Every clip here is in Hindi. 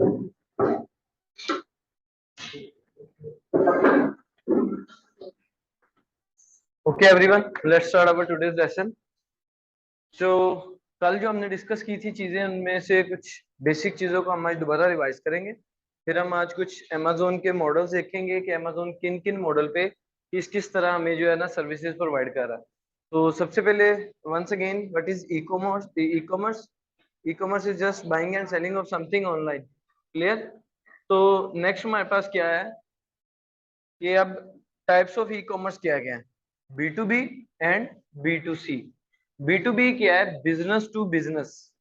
Okay, everyone, let's start our today's lesson. So, कल जो हमने डिस्कस की थी चीजें, उनमें से कुछ बेसिक चीजों को हम आज दोबारा रिवाइज करेंगे। फिर हम आज कुछ अमेजोन के मॉडल्स देखेंगे कि अमेजोन किन किन मॉडल पे किस किस तरह हमें जो है ना सर्विसेज प्रोवाइड कर रहा है। तो सबसे पहले once again, what is e commerce? E commerce e commerce is just buying and selling of something online. Clear? तो नेक्स्ट हमारे पास क्या है कि अब टाइप्स ऑफ ई कॉमर्स क्या क्या है? B to B and B to C. B to B क्या है? Business to business,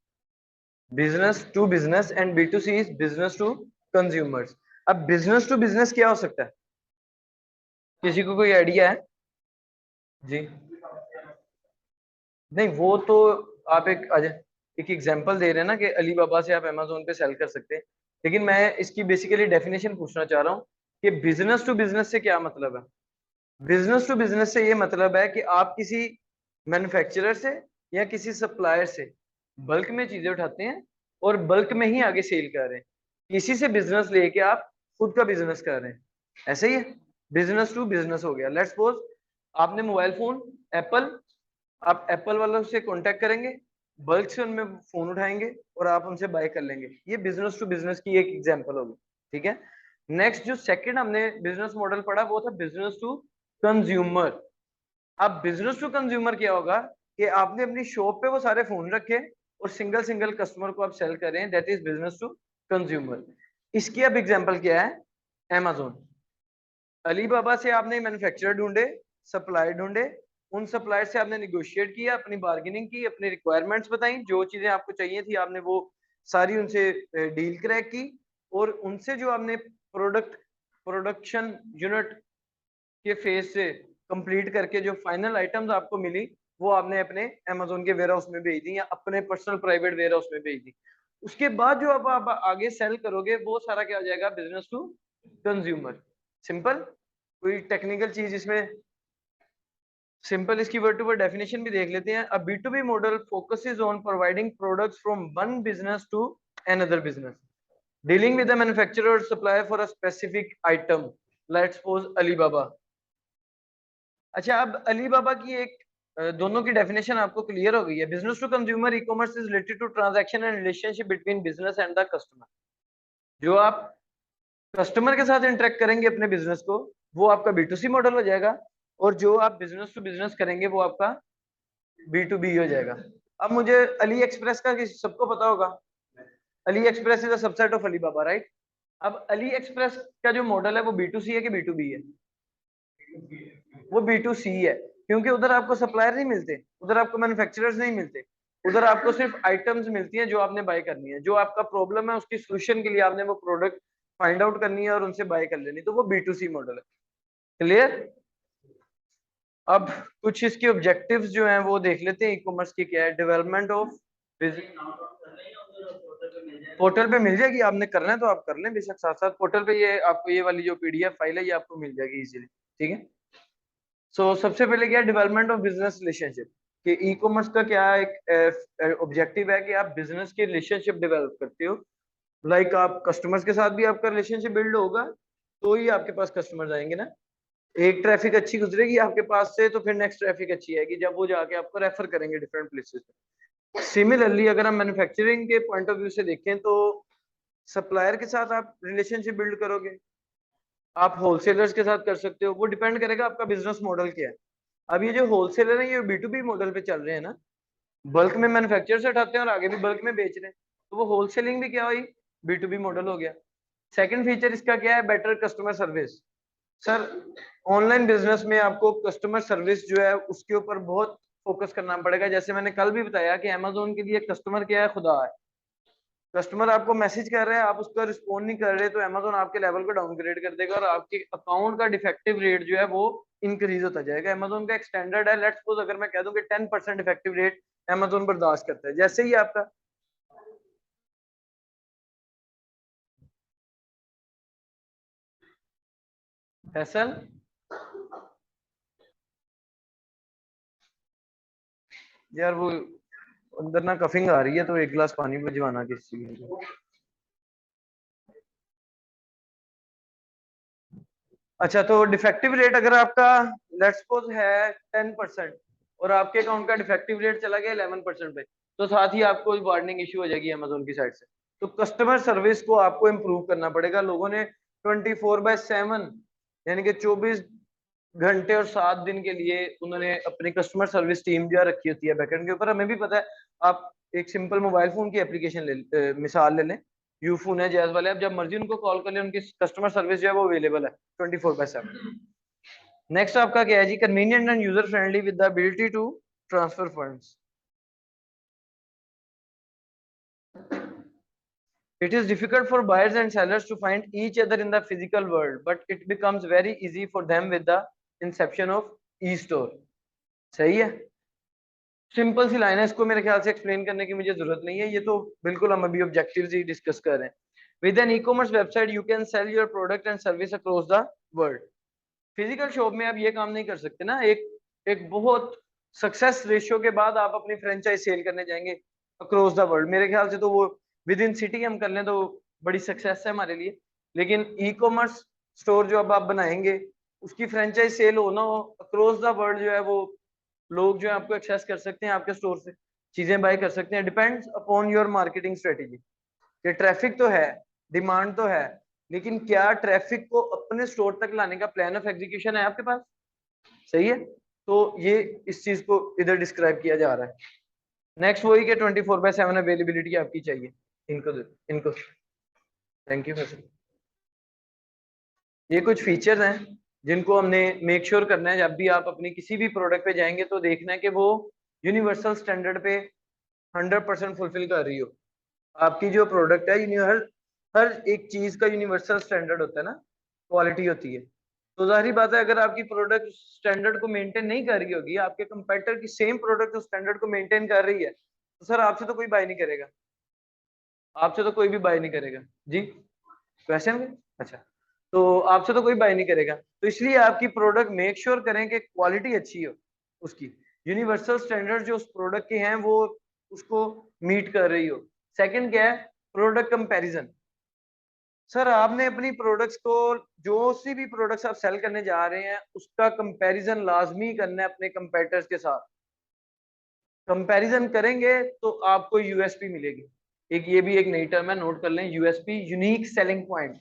business to business, and B to C is business to consumers. अब बिजनेस टू बिजनेस क्या हो सकता है? किसी को कोई आइडिया है जी? नहीं, वो तो आप एक एग्जांपल दे रहे हैं ना कि अली बाबा से आप अमेजोन पे सेल कर सकते हैं। लेकिन मैं इसकी बेसिकली डेफिनेशन पूछना चाह रहा हूँ कि बिजनेस टू बिजनेस से क्या मतलब है। बिजनेस टू बिजनेस से ये मतलब है कि आप किसी मैन्युफैक्चरर से या किसी सप्लायर से बल्क में चीजें उठाते हैं और बल्क में ही आगे सेल कर रहे हैं। किसी से बिजनेस लेके आप खुद का बिजनेस कर रहे हैं। ऐसे ही है, बिजनेस टू बिजनेस हो गया। लेट्स सपोज आपने मोबाइल फोन एप्पल, आप एप्पल वालों से कांटेक्ट करेंगे, बल्क से उनमें फोन उठाएंगे और आप उनसे बाय कर लेंगे। ये बिजनेस टू बिजनेस की एक एग्जांपल होगी। ठीक है। नेक्स्ट जो सेकंड हमने बिजनेस मॉडल पढ़ा वो था बिजनेस टू कंज्यूमर। अब बिजनेस टू कंज्यूमर क्या होगा कि आपने अपनी शॉप पे वो सारे फोन रखे और सिंगल सिंगल कस्टमर को आप सेल कर रहे हैं। That is business to consumer. इसकी अब एग्जांपल क्या है? Amazon। अलीबाबा से आपने मैन्युफैक्चरर ढूंढे, सप्लायर ढूंढे, उन सप्लायर से आपने निगोशिएट किया, अपनी बार्गेनिंग की, अपनी रिक्वायरमेंट्स बताई, जो चीजें आपको चाहिए थी आपने वो सारी उनसे डील क्रैक की, और उनसे जो आपने प्रोडक्शन यूनिट के फेज से कंप्लीट करके जो फाइनल आइटम्स आपको मिली वो आपने अपने अमेजोन के वेयर हाउस में भेज दी या अपने पर्सनल प्राइवेट वेयर हाउस में भेज दी। उसके बाद जो आप आगे सेल करोगे वो सारा क्या हो जाएगा? Business to consumer. सिंपल। कोई टेक्निकल चीज इसमें? सिंपल। इसकी वर्ड टू वर्ड डेफिनेशन भी देख लेते हैं। A B to B model focuses on providing products from one business to another business, dealing with the manufacturer और supplier for a specific item. Let's suppose Alibaba. अच्छा, अब अलीबाबा की एक दोनों की डेफिनेशन आपको क्लियर हो गई है। Business to consumer e commerce is related to transaction and relationship between business and the customer. जो आप कस्टमर के साथ इंटरेक्ट करेंगे अपने बिजनेस को, वो आपका बी टू सी मॉडल हो जाएगा, और जो आप बिजनेस टू बिजनेस करेंगे वो आपका बी टू बी हो जाएगा। अब मुझे अली एक्सप्रेस का सबको पता होगा, Ali express is a subset of Alibaba, right? अब अली एक्सप्रेस का जो मॉडल है वो बी टू सी है कि बी टू बी है? वो बी टू सी है, क्योंकि उधर आपको सप्लायर नहीं मिलते, उधर आपको मैन्युफैक्चरर्स नहीं मिलते, उधर आपको सिर्फ आइटम्स मिलती हैं जो आपने बाय करनी है। जो आपका प्रॉब्लम है उसकी सोल्यूशन के लिए आपने वो प्रोडक्ट फाइंड आउट करनी है और उनसे बाय कर लेनी, तो वो बी टू सी मॉडल है। क्लियर? अब कुछ इसके ऑब्जेक्टिव्स जो हैं वो देख लेते हैं। ई कॉमर्स की क्या है? डेवलपमेंट ऑफ पोर्टल पे मिल जाएगी, आपने करना है तो आप कर लें बेशक। साथ साथ पोर्टल पे ये आपको ये वाली जो पीडीएफ फाइल है ये आपको मिल जाएगी इजीली। ठीक है। सो सबसे पहले क्या? Development of business relationship. कि ई कॉमर्स का क्या एक ऑब्जेक्टिव है कि आप बिजनेस की रिलेशनशिप डेवलप करते हो। लाइक आप कस्टमर्स के साथ भी आपका रिलेशनशिप बिल्ड होगा तो ही आपके पास कस्टमर्स आएंगे ना। एक ट्रैफिक अच्छी गुजरेगी आपके पास से तो फिर नेक्स्ट ट्रैफिक अच्छी आएगी जब वो जाके आपको रेफर करेंगे डिफरेंट प्लेसेस पे। सिमिलरली अगर हम मैन्युफैक्चरिंग के पॉइंट ऑफ व्यू से देखें तो सप्लायर के साथ आप रिलेशनशिप बिल्ड करोगे, आप होलसेलर्स के साथ कर सकते हो, वो डिपेंड करेगा आपका बिजनेस मॉडल क्या है। अब ये जो होलसेलर है ये बी टू बी मॉडल पे चल रहे हैं ना, बल्क में मैन्युफैक्चर से उठाते हैं और आगे भी बल्क में बेच रहे हैं, तो वो होलसेलिंग भी क्या हुई? बी टू बी मॉडल हो गया। सेकंड फीचर इसका क्या है? Better customer service. Sir, online business में आपको कस्टमर सर्विस जो है उसके ऊपर बहुत फोकस करना पड़ेगा। जैसे मैंने कल भी बताया कि अमेजोन के लिए कस्टमर क्या है? खुदा है। कस्टमर आपको मैसेज कर रहे हैं, आप उसका रिस्पॉन्ड नहीं कर रहे तो अमेजोन आपके लेवल को डाउनग्रेड कर देगा और आपके अकाउंट का डिफेक्टिव रेट जो है वो इंक्रीज होता जाएगा। अमेजोन का एक स्टैंडर्ड है, लेट्स सपोज अगर मैं कह दूं कि 10% इफेक्टिव रेट अमेजोन बर्दाश्त करता है, जैसे ही आपका फैसल। यार वो अंदर ना कफिंग आ रही है तो एक गिलास पानी भिजवाना किसी चीज। अच्छा, तो डिफेक्टिव रेट अगर आपका लेट्स सपोज है 10% और आपके अकाउंट का डिफेक्टिव रेट चला गया 11% पे, तो साथ ही आपको वार्निंग इशू हो जाएगी अमेजोन की साइड से। तो कस्टमर सर्विस को आपको इम्प्रूव करना पड़ेगा। लोगों ने 24/7 यानी कि 24 घंटे और 7 दिन के लिए उन्होंने अपनी कस्टमर सर्विस टीम जो रखी होती है बैकएंड के ऊपर। हमें भी पता है, आप एक सिंपल मोबाइल फोन की एप्लीकेशन मिसाल ले लें, यूफोन है, जैज वाले, आप जब मर्जी उनको कॉल कर लें, उनकी कस्टमर सर्विस जो है वो अवेलेबल है 24/7। नेक्स्ट आपका क्या है जी? Convenient and user friendly with the ability to transfer funds. It is difficult for buyers and sellers to find each other in the physical world, but it becomes very easy for them with the inception of e-store। सही है, सिंपल सी लाइन है, इसको मेरे ख्याल से एक्सप्लेन करने की मुझे जरूरत नहीं है, ये तो बिल्कुल हम अभी ऑब्जेक्टिव्स ही डिस्कस कर रहे हैं। With an e-commerce website you can sell your product and service across the world. Physical shop में आप ये काम नहीं कर सकते ना। एक एक बहुत सक्सेस रेशियो के बाद आप अपनी फ्रेंचाइज सेल करने जाएंगे अक्रॉस द वर्ल्ड, मेरे ख्याल से तो वो विद इन सिटी हम कर लें तो बड़ी सक्सेस है हमारे लिए। लेकिन ई कॉमर्स स्टोर जो अब आप बनाएंगे, उसकी फ्रेंचाइज सेल होना हो अक्रॉस द वर्ल्ड जो है, वो लोग जो है आपको एक्सेस कर सकते हैं, आपके स्टोर से चीजें बाय कर सकते हैं। Depends upon your marketing strategy. कि ट्रैफिक तो है, डिमांड तो है, लेकिन क्या ट्रैफिक को अपने स्टोर तक लाने का प्लान ऑफ एग्जीक्यूशन है आपके पास? सही है, तो ये इस चीज को इधर डिस्क्राइब किया जा रहा है। नेक्स्ट वही कि 24/7 अवेलेबिलिटी आपकी चाहिए। इनको इनको थैंक यू सर। ये कुछ फीचर्स हैं जिनको हमने मेक श्योर करना है, जब भी आप अपनी किसी भी प्रोडक्ट पे जाएंगे तो देखना है कि वो यूनिवर्सल स्टैंडर्ड पे 100% फुलफिल कर रही हो। आपकी जो प्रोडक्ट है, हर हर एक चीज का यूनिवर्सल स्टैंडर्ड होता है ना, क्वालिटी होती है। तो जाहिर बात है, अगर आपकी प्रोडक्ट स्टैंडर्ड को मेंटेन नहीं कर रही होगी, आपके कंपेटिटर की सेम प्रोडक्ट उस स्टैंडर्ड को मेंटेन कर रही है, तो सर आपसे तो कोई बाय नहीं करेगा, आपसे तो कोई भी बाय नहीं करेगा जी। क्वेश्चन में अच्छा, तो आपसे तो कोई बाय नहीं करेगा, तो इसलिए आपकी प्रोडक्ट मेक श्योर करें कि क्वालिटी अच्छी हो, उसकी यूनिवर्सल स्टैंडर्ड जो उस प्रोडक्ट के हैं वो उसको मीट कर रही हो। सेकंड क्या है? Product comparison. सर आपने अपनी प्रोडक्ट्स को, जो सी भी प्रोडक्ट्स आप सेल करने जा रहे हैं, उसका कंपैरिजन लाजमी करना है अपने कंपेटिटर्स के साथ। कंपैरिजन करेंगे तो आपको यूएसपी मिलेगी। एक ये भी एक नई टर्म है, नोट कर लें, USP, unique selling point.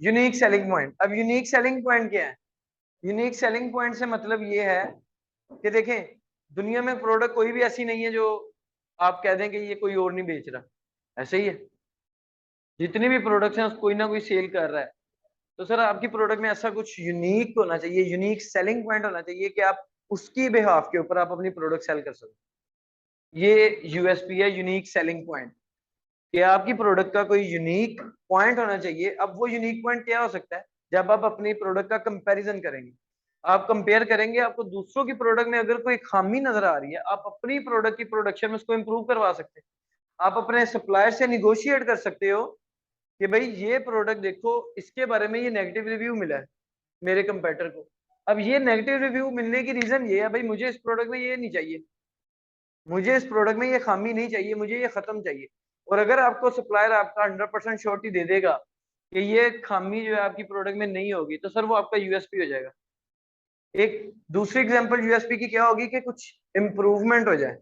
Unique selling point, अब यूनिक सेलिंग पॉइंट क्या है? यूनिक सेलिंग पॉइंट से मतलब ये है कि देखें, दुनिया में प्रोडक्ट कोई भी ऐसी नहीं है जो आप कह दें कि ये कोई और नहीं बेच रहा, ऐसे ही है। जितनी भी प्रोडक्ट्स हैं कोई ना कोई सेल कर रहा है। तो सर आपकी प्रोडक्ट में ऐसा कुछ यूनिक होना चाहिए, यूनिक सेलिंग पॉइंट होना चाहिए कि आप उसकी बिहाफ के ऊपर आप अपनी प्रोडक्ट सेल कर सको। ये यूएसपी है, यूनिक सेलिंग पॉइंट, कि आपकी प्रोडक्ट का कोई यूनिक पॉइंट होना चाहिए। अब वो यूनिक पॉइंट क्या हो सकता है? जब आप अपनी प्रोडक्ट का कंपैरिजन करेंगे, आप कंपेयर करेंगे, आपको दूसरों की प्रोडक्ट में अगर कोई खामी नजर आ रही है, आप अपनी प्रोडक्ट की प्रोडक्शन में उसको इंप्रूव करवा सकते हैं। आप अपने सप्लायर से निगोशिएट कर सकते हो कि भाई ये प्रोडक्ट देखो, इसके बारे में ये नेगेटिव रिव्यू मिला है मेरे कंपेटर को। अब ये नेगेटिव रिव्यू मिलने की रीजन ये है, भाई मुझे इस प्रोडक्ट में ये नहीं चाहिए, मुझे इस प्रोडक्ट में ये खामी नहीं चाहिए, मुझे ये खत्म चाहिए। और अगर आपको सप्लायर आपका 100% श्योरिटी दे देगा कि ये खामी जो है आपकी प्रोडक्ट में नहीं होगी, तो सर वो आपका यूएसपी हो जाएगा। एक दूसरी एग्जांपल यूएसपी की क्या होगी कि कुछ इंप्रूवमेंट हो जाए।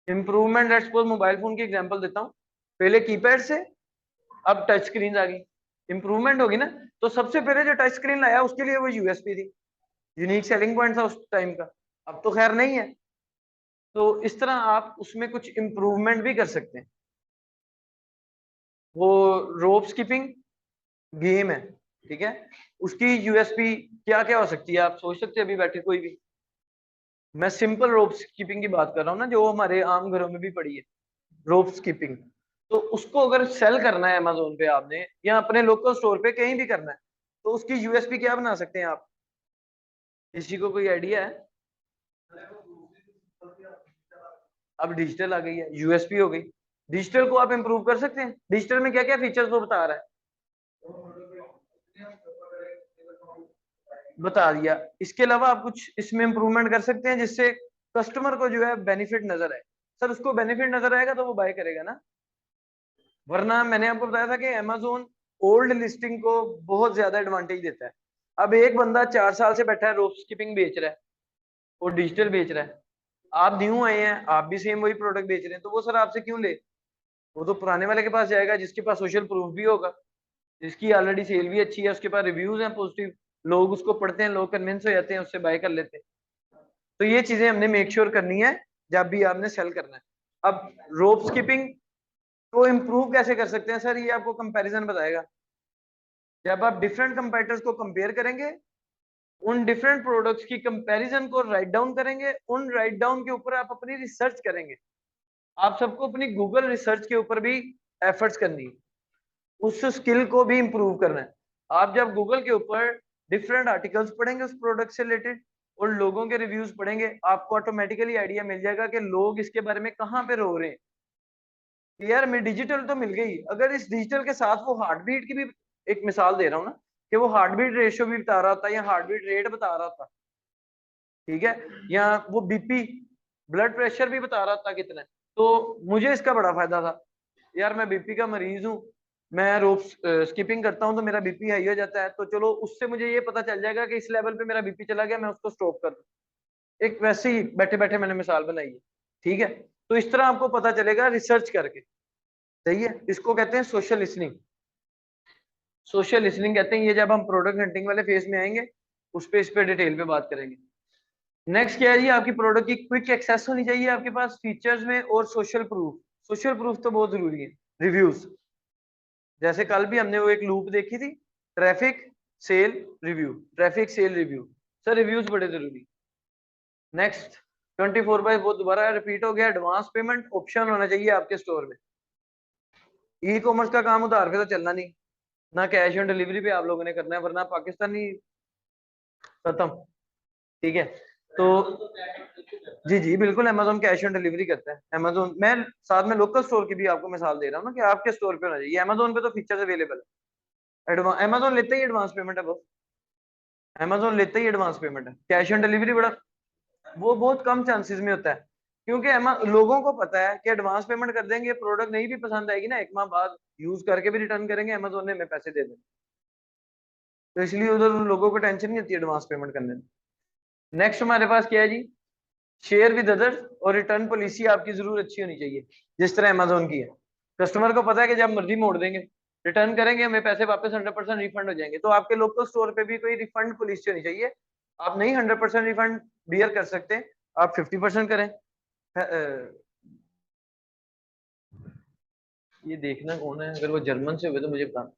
Improvement, let's suppose mobile phone की एग्जांपल देता हूँ, पहले कीपैड से अब टच स्क्रीन आ गई, इंप्रूवमेंट होगी ना। तो सबसे पहले जो टच स्क्रीन लाया उसके लिए वो यूएसपी थी, यूनिक सेलिंग पॉइंट था उस टाइम का। अब तो खैर नहीं है। तो इस तरह आप उसमें कुछ इंप्रूवमेंट भी कर सकते हैं। वो रोप स्किपिंग गेम है, ठीक है, उसकी यूएसपी क्या क्या हो सकती है आप सोच सकते हैं अभी बैठे कोई भी। मैं सिंपल रोप स्किपिंग की बात कर रहा हूँ ना, जो हमारे आम घरों में भी पड़ी है, रोप स्किपिंग। तो उसको अगर सेल करना है अमेजोन पे आपने, या अपने लोकल स्टोर पे कहीं भी करना है, तो उसकी यूएसपी क्या बना सकते हैं आप? किसी को कोई आइडिया है? अब डिजिटल आ गई है, यूएसपी हो गई। डिजिटल को आप इंप्रूव कर सकते हैं। डिजिटल में क्या क्या फीचर्स वो बता रहा है? बता दिया। इसके अलावा आप कुछ इसमें इंप्रूवमेंट कर सकते हैं जिससे कस्टमर को जो है बेनिफिट नजर आए। सर उसको बेनिफिट नजर आएगा तो वो बाय करेगा ना, वरना मैंने आपको बताया था कि अमेजोन ओल्ड लिस्टिंग को बहुत ज्यादा एडवांटेज देता है। अब एक बंदा 4 साल से बैठा है रोप स्किपिंग बेच रहा है, वो डिजिटल बेच रहा है, आप न्यू आए हैं, आप भी सेम वही प्रोडक्ट बेच रहे हैं, तो वो सर आपसे क्यों ले? वो तो पुराने वाले के पास जाएगा जिसके पास सोशल प्रूफ भी होगा, जिसकी ऑलरेडी सेल भी अच्छी है, उसके पास रिव्यूज हैं पॉजिटिव, लोग उसको पढ़ते हैं, लोग कन्विंस हो जाते हैं, उससे बाय कर लेते हैं। तो ये चीजें हमने मेक श्योर करनी है जब भी आपने सेल करना है। अब रोप स्किपिंग को इम्प्रूव कैसे कर सकते हैं सर, ये आपको कंपैरिजन बताएगा। जब आप डिफरेंट कंपेटिटर्स को कंपेयर करेंगे, उन डिफरेंट प्रोडक्ट्स की कंपैरिजन को राइट डाउन करेंगे, उन राइट डाउन के ऊपर आप अपनी रिसर्च करेंगे। आप सबको अपनी गूगल रिसर्च के ऊपर भी एफर्ट्स करनी है, उस स्किल को भी इंप्रूव करना है। आप जब गूगल के ऊपर डिफरेंट आर्टिकल्स पढ़ेंगे उस प्रोडक्ट से रिलेटेड और लोगों के रिव्यूज पढ़ेंगे, आपको ऑटोमेटिकली आइडिया मिल जाएगा कि लोग इसके बारे में कहाँ पे रो रहे हैं। यार मैं डिजिटल तो मिल गई, अगर इस डिजिटल के साथ वो हार्ट बीट की भी, एक मिसाल दे रहा हूँ ना, कि वो हार्ट बीट रेशियो भी बता रहा था या हार्ट बीट रेट बता रहा था, ठीक है, या वो बीपी ब्लड प्रेशर भी बता रहा था कितना, तो मुझे इसका बड़ा फायदा था। यार मैं बीपी का मरीज हूँ, मैं रोप स्किपिंग करता हूँ तो मेरा बीपी हाई हो जाता है, तो चलो उससे मुझे ये पता चल जाएगा कि इस लेवल पे मेरा बीपी चला गया, मैं उसको स्टॉप कर दूं। एक वैसे ही बैठे बैठे मैंने मिसाल बनाई है, ठीक है। तो इस तरह आपको पता चलेगा रिसर्च करके, सही है। इसको कहते हैं सोशल लिसनिंग। सोशल लिसनिंग कहते हैं ये, जब हम प्रोडक्ट हंटिंग वाले फेज में आएंगे उस पे इस पे डिटेल में बात करेंगे। नेक्स्ट क्या है जी, आपकी प्रोडक्ट की क्विक एक्सेस होनी चाहिए आपके पास फीचर्स में, और सोशल प्रूफ। सोशल प्रूफ तो बहुत जरूरी है। रिव्यूज, जैसे कल भी हमने वो एक लूप देखी थी, traffic sale review, traffic sale review, sir reviews बड़े जरूरी। नेक्स्ट 24/7 वो दोबारा रिपीट हो गया, एडवांस पेमेंट ऑप्शन होना चाहिए आपके स्टोर में। ई कॉमर्स का काम उधार पे तो चलना नहीं, ना कैश ऑन डिलीवरी पे आप लोगों ने करना है, वरना पाकिस्तानी खत्म, ठीक है। तो जी जी बिल्कुल, अमेजोन कैश ऑन डिलीवरी करता है। अमेजोन, मैं साथ में लोकल स्टोर की भी आपको मिसाल दे रहा हूँ ना, कि आपके स्टोर पे होना चाहिए। अमेजोन पे तो फीचर्स अवेलेबल है, अमेजोन लेते ही एडवांस पेमेंट है बस, अमेजोन लेते ही एडवांस पेमेंट है। कैश ऑन डिलीवरी बड़ा, वो बहुत कम चांसेस में होता है, क्योंकि लोगों को पता है कि एडवांस पेमेंट कर देंगे, प्रोडक्ट नहीं भी पसंद आएगी ना, 1 माह बाद यूज करके भी रिटर्न करेंगे, अमेजोन ने हमें पैसे दे देंगे, तो इसलिए उधर लोगों को टेंशन नहीं होती एडवांस पेमेंट करने में। नेक्स्ट हमारे पास क्या है जी, शेयर विद अदर्स, और रिटर्न पॉलिसी आपकी जरूर अच्छी होनी चाहिए, जिस तरह अमेजोन की है। कस्टमर को पता है कि जब मर्जी मोड़ देंगे, रिटर्न करेंगे, हमें पैसे वापस 100% रिफंड हो जाएंगे। तो आपके लोकल स्टोर पे भी कोई रिफंड पॉलिसी होनी चाहिए। आप नहीं 100% रिफंड बियर कर सकते, आप 50% करें। ये देखना कौन है, अगर वो जर्मन से हुए तो मुझे बता।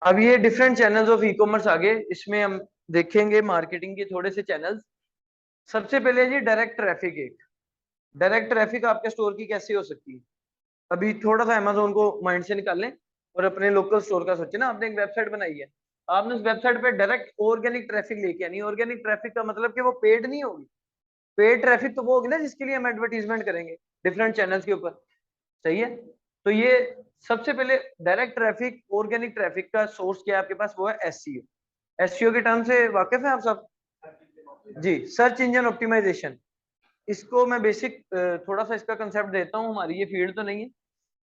अब ये different channels of e commerce आ गए, इसमें हम देखेंगे मार्केटिंग के थोड़े से चैनल्स। सबसे पहले जी डायरेक्ट ट्रैफिक। एक डायरेक्ट ट्रैफिक आपके स्टोर की कैसे हो सकती है, अभी थोड़ा सा अमेजोन को माइंड से निकाल लें और अपने लोकल स्टोर का सोचें ना। आपने एक वेबसाइट बनाई है, आपने उस वेबसाइट पे डायरेक्ट ऑर्गेनिक ट्रैफिक लेके आनी। ऑर्गेनिक ट्रैफिक का मतलब कि वो पेड नहीं होगी, पेड ट्रैफिक तो वो होगी ना जिसके लिए हम एडवर्टीजमेंट करेंगे डिफरेंट चैनल्स के ऊपर, सही है। तो ये सबसे पहले डायरेक्ट ट्रैफिक, ऑर्गेनिक ट्रैफिक का सोर्स क्या है आपके पास, वो है एसईओ। एसईओ के टर्म से वाकिफ है आप सब? जी, सर्च इंजन ऑप्टिमाइजेशन। इसको मैं बेसिक थोड़ा सा इसका कंसेप्ट देता हूँ, हमारी ये फील्ड तो नहीं है।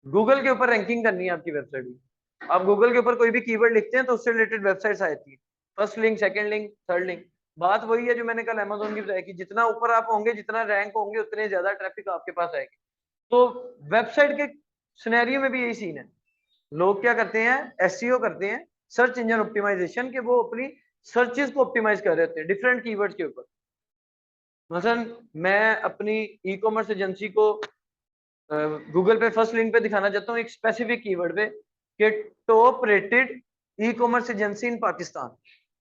गूगल के ऊपर रैंकिंग करनी है आपकी वेबसाइट की। आप गूगल के ऊपर कोई भी कीवर्ड लिखते हैं तो उससे रिलेटेड वेबसाइट्स आती है, first link, second link, third link. बात वही है जो मैंने कल अमेजोन की बताई कि जितना ऊपर आप होंगे, जितना रैंक होंगे, उतने ज्यादा ट्रैफिक आपके पास आएगी। तो वेबसाइट के सिनेरियो में भी यही सीन है। लोग क्या करते हैं, एसईओ करते हैं, सर्च इंजन ऑप्टिमाइजेशन, के वो अपनी सर्चेस को ऑप्टिमाइज कर रहे होते हैं डिफरेंट कीवर्ड्स के ऊपर। मसलन मैं अपनी ई कॉमर्स एजेंसी को गूगल पे फर्स्ट लिंक पे दिखाना चाहता हूँ एक स्पेसिफिक कीवर्ड पे, कि top rated e commerce agency in Pakistan.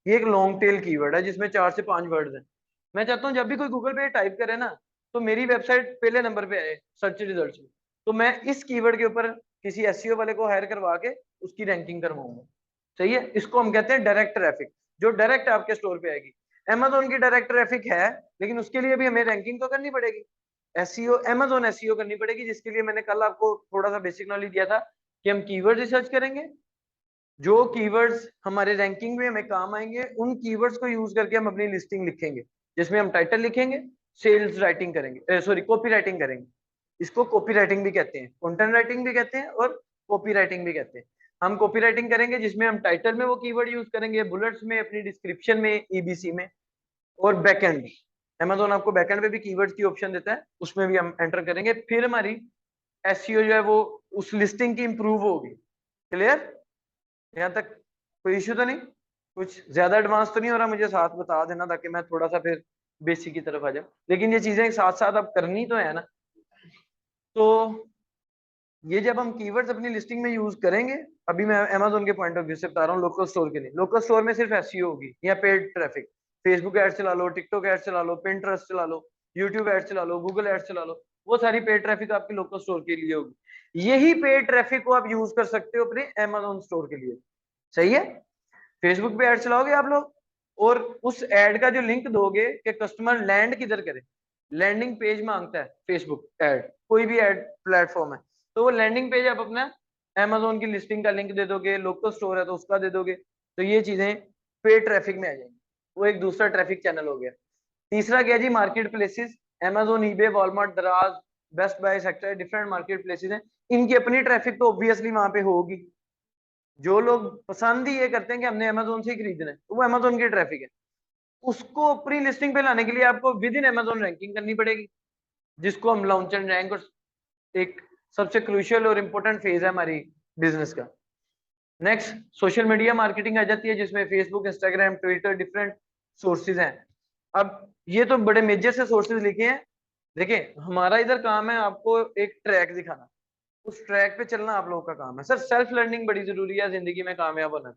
ये एक लॉन्ग टेल कीवर्ड है जिसमें 4 से 5 वर्ड्स हैं। मैं चाहता हूँ जब भी कोई गूगल पे टाइप करे ना, तो मेरी वेबसाइट पहले नंबर पे आए सर्च रिजल्ट्स में। तो मैं इस कीवर्ड के ऊपर किसी एसईओ वाले को हायर करवा के उसकी रैंकिंग करवाऊंगा, सही है। इसको हम कहते हैं डायरेक्ट ट्रैफिक, जो डायरेक्ट आपके स्टोर पे आएगी। अमेजोन की डायरेक्ट ट्रैफिक है, लेकिन उसके लिए भी हमें रैंकिंग तो करनी पड़ेगी। एसईओ, अमेज़न एसईओ करनी पड़ेगी, जिसके लिए मैंने कल आपको थोड़ा सा बेसिक नॉलेज दिया था कि हम कीवर्ड रिसर्च करेंगे, जो कीवर्ड्स हमारे रैंकिंग में हमें काम आएंगे उन कीवर्ड्स को यूज करके हम अपनी लिस्टिंग लिखेंगे, जिसमें हम टाइटल लिखेंगे, सेल्स राइटिंग करेंगे, सॉरी कॉपी राइटिंग करेंगे। इसको कॉपी राइटिंग भी कहते हैं, कंटेंट राइटिंग भी कहते हैं और कॉपी राइटिंग भी कहते हैं। हम कॉपी राइटिंग करेंगे जिसमें हम टाइटल में वो कीवर्ड यूज करेंगे, बुलेट्स में, अपनी डिस्क्रिप्शन में, ईबीसी में, और बैकएंड। अमेज़न आपको बैकएंड पे भी कीवर्ड्स की ऑप्शन देता है, उसमें भी हम एंटर करेंगे, फिर हमारी एसईओ जो है वो उस लिस्टिंग की इंप्रूव होगी। क्लियर? यहाँ तक कोई इश्यू तो नहीं? कुछ ज्यादा एडवांस तो नहीं हो रहा? मुझे साथ बता देना ताकि मैं थोड़ा सा फिर बेसिक की तरफ आ जाऊं, लेकिन ये चीजें साथ साथ अब करनी तो है ना। तो ये जब हम कीवर्ड्स अपनी लिस्टिंग में यूज करेंगे, अभी मैं अमेज़न के पॉइंट ऑफ व्यू से बता रहा हूँ, लोकल स्टोर के लिए। लोकल स्टोर में सिर्फ एसईओ होगी या पेड ट्रैफिक, फेसबुक एड्स चला लो, टिकटॉक एड्स चला लो, पिंटरेस्ट चला लो, यूट्यूब एड्स चला लो, गूगल एड्स चला लो, वो सारी पेड ट्रैफिक आपकी लोकल स्टोर के लिए होगी। यही पेड ट्रैफिक को आप यूज कर सकते हो अपने अमेज़न स्टोर के लिए। सही है? फेसबुक पे ऐड चलाओगे आप लोग, और उस ऐड का जो लिंक दोगे कि कस्टमर लैंड किधर करे, लैंडिंग पेज मांगता है फेसबुक ऐड, कोई भी ऐड प्लेटफॉर्म है, तो वो लैंडिंग पेज आप अपना अमेज़न की लिस्टिंग का लिंक दे दोगे, लोकल स्टोर है तो उसका दे दोगे, तो ये चीजें पेड ट्रैफिक में आ जाएंगी। वो एक दूसरा ट्रैफिक चैनल हो गया। तीसरा क्या जी? Market places. Amazon, eBay, Walmart, Daraz, Best Buy sector, different market places हैं, इनकी अपनी ट्रैफिक तो ऑब्वियसली वहां पे होगी। जो लोग पसंद ही ये करते हैं कि हमने अमेज़न से ही खरीदना है, तो वो अमेज़न की ट्रैफिक है। उसको अपनी लिस्टिंग पे लाने के लिए आपको विद इन अमेज़न रैंकिंग करनी पड़ेगी, जिसको हम लॉन्च एंड रैंक, और एक सबसे क्रूशियल और इंपॉर्टेंट फेज है हमारी बिजनेस का। नेक्स्ट सोशल मीडिया मार्केटिंग आ जाती है, जिसमें Facebook, Instagram, Twitter, different sources हैं। अब ये तो बड़े मेजर से सोर्सेज लिखे हैं। देखिए हमारा इधर काम है आपको एक ट्रैक दिखाना, उस ट्रैक पे चलना आप लोगों का काम है। सर सेल्फ लर्निंग बड़ी जरूरी है जिंदगी में कामयाब होना,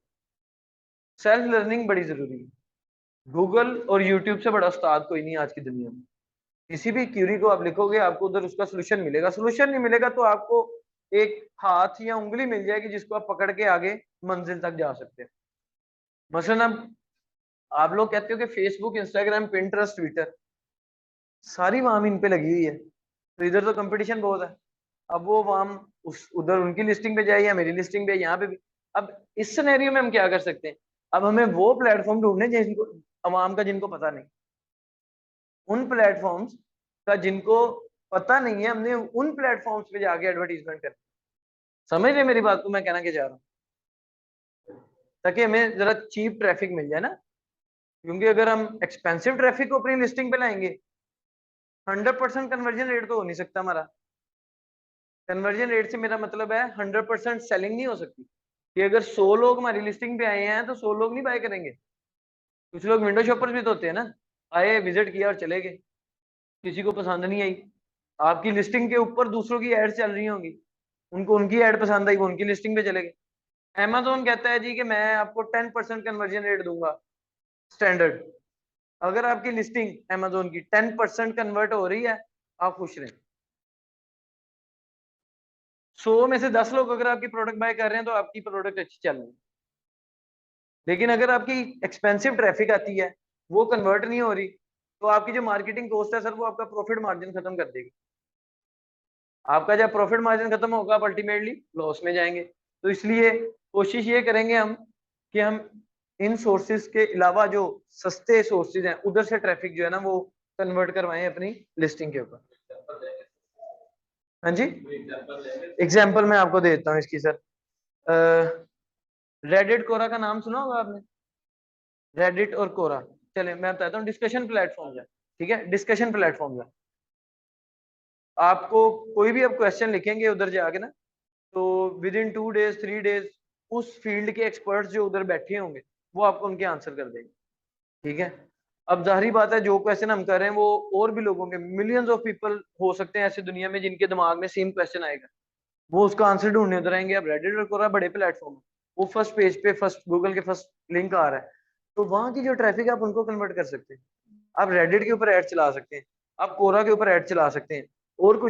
सेल्फ लर्निंग बड़ी जरूरी है। गूगल और यूट्यूब से बड़ा उस्ताद कोई नहीं आज की दुनिया में। किसी भी क्यूरी को आप लिखोगे आपको उधर उसका सोल्यूशन मिलेगा, सोल्यूशन नहीं मिलेगा तो आपको एक हाथ या उंगली मिल जाएगी जिसको आप पकड़ के आगे मंजिल तक जा सकते हैं। मसलन अब आप लोग कहते हो कि फेसबुक, इंस्टाग्राम, पिंटरेस्ट, ट्विटर, सारी वाम इन पे लगी हुई है, तो इधर तो कंपटीशन बहुत है। अब वो वाम उस उधर उनकी लिस्टिंग पे जाए या मेरी लिस्टिंग पे, यहाँ पे भी। अब इस सिनेरियो में हम क्या कर सकते हैं? अब हमें वो प्लेटफॉर्म ढूंढने जिनको अवाम का जिनको पता नहीं, उन प्लेटफॉर्म्स का जिनको पता नहीं है, हमने उन प्लेटफॉर्म्स पे जाके एडवर्टीजमेंट कर। समझ रहे मेरी बात को मैं कहना क्या चाह रहा हूँ? ताकि हमें जरा चीप ट्रैफिक मिल जाए ना, क्योंकि अगर हम एक्सपेंसिव ट्रैफिक को अपनी लिस्टिंग पे लाएंगे, 100% कन्वर्जन रेट तो हो नहीं सकता हमारा। कन्वर्जन रेट से मेरा मतलब है 100% सेलिंग नहीं हो सकती, कि अगर 100 लोग हमारी लिस्टिंग पे आए हैं तो 100 लोग नहीं बाय करेंगे। कुछ लोग विंडो शॉपर्स भी तो होते हैं ना, आए, विजिट किया और चले गए, किसी को पसंद नहीं आई। आपकी लिस्टिंग के ऊपर दूसरों की एड चल रही होंगी, उनको उनकी एड पसंद आई, वो उनकी लिस्टिंग पे चले गए। अमेज़न कहता है जी कि मैं आपको 10% कन्वर्जन रेट दूंगा स्टैंडर्ड। अगर आपकी लिस्टिंग अमेज़न की 10% कन्वर्ट हो रही है, आप खुश रहें। 100 में से 10 लोग अगर आपकी प्रोडक्ट बाय कर रहे हैं तो आपकी प्रोडक्ट अच्छी चल रही है। लेकिन अगर आपकी एक्सपेंसिव ट्रैफिक आती है, वो कन्वर्ट नहीं हो रही, तो आपकी जो मार्केटिंग कॉस्ट है सर, वो आपका प्रॉफिट मार्जिन खत्म कर देगी। आपका जब प्रॉफिट मार्जिन खत्म होगा, आप अल्टीमेटली लॉस में जाएंगे। तो इसलिए कोशिश ये करेंगे हम कि हम इन सोर्सेज के अलावा जो सस्ते सोर्सेज हैं उधर से ट्रैफिक जो है ना वो कन्वर्ट करवाएं अपनी लिस्टिंग के ऊपर। हाँ जी, एग्जाम्पल मैं आपको दे देता हूँ इसकी सर। रेडिट, कोरा का नाम सुना होगा आपने? रेडिट और कोरा, चले मैं बताता हूँ, डिस्कशन प्लेटफॉर्म है। ठीक है, डिस्कशन प्लेटफॉर्म है। आपको कोई भी आप क्वेश्चन लिखेंगे उधर जाके ना, तो विद इन 2 डेज 3 डेज उस फील्ड के एक्सपर्ट्स जो उधर बैठे होंगे वो आपको उनके आंसर कर देंगे। ठीक है? अब जाहिर बात है जो क्वेश्चन हम कर रहे हैं वो और भी लोगों के, मिलियंस ऑफ पीपल हो सकते हैं ऐसी दुनिया में जिनके दिमाग में सेम क्वेश्चन आएगा, वो उसका आंसर ढूंढने उधर आएंगे। अब रेडिट और कोरा बड़े प्लेटफॉर्म है, वो फर्स्ट पेज पे, फर्स्ट गूगल के फर्स्ट लिंक आ रहा है, तो वहां की जो ट्रैफिक है आप उनको कन्वर्ट कर सकते हैं। आप रेडिट के ऊपर ऐड चला सकते हैं, आप कोरा के ऊपर ऐड चला सकते हैं, और कुछ